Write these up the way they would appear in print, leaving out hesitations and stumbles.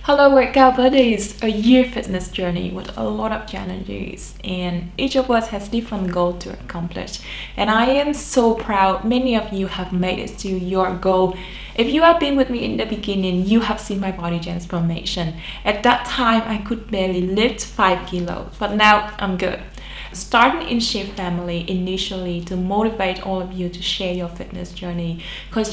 Hello workout buddies, a year fitness journey with a lot of challenges, and each of us has different goals to accomplish, and I am so proud many of you have made it to your goal. If you have been with me in the beginning, you have seen my body transformation. At that time I could barely lift 5 kilos, but now I'm good. Starting InShape family initially to motivate all of you to share your fitness journey, because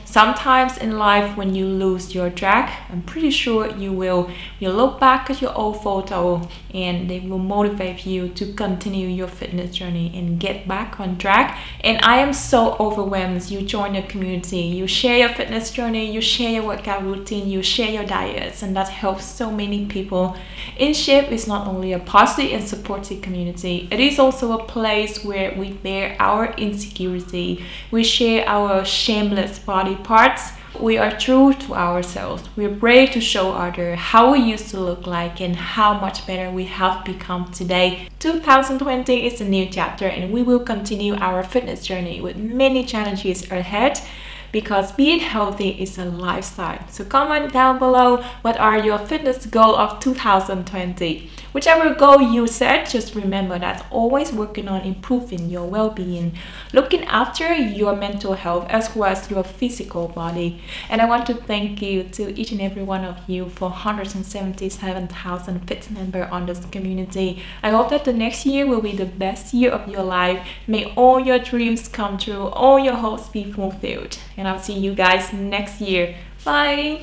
sometimes in life when you lose your track, I'm pretty sure you'll look back at your old photo and they will motivate you to continue your fitness journey and get back on track. And I am so overwhelmed. You join the community, you share your fitness journey, you share your workout routine, you share your diets, and that helps so many people. InShape is not only a positive and supportive community, it is also a place where we bear our insecurity, we share our shameless body parts, we are true to ourselves, we're brave to show others how we used to look like and how much better we have become today. 2020 is a new chapter and we will continue our fitness journey with many challenges ahead, because being healthy is a lifestyle. So comment down below, what are your fitness goal of 2020? Whichever goal you set, just remember that's always working on improving your well-being, looking after your mental health as well as your physical body. And I want to thank you to each and every one of you for 177,000 fit members on this community. I hope that the next year will be the best year of your life. May all your dreams come true, all your hopes be fulfilled. And I'll see you guys next year. Bye!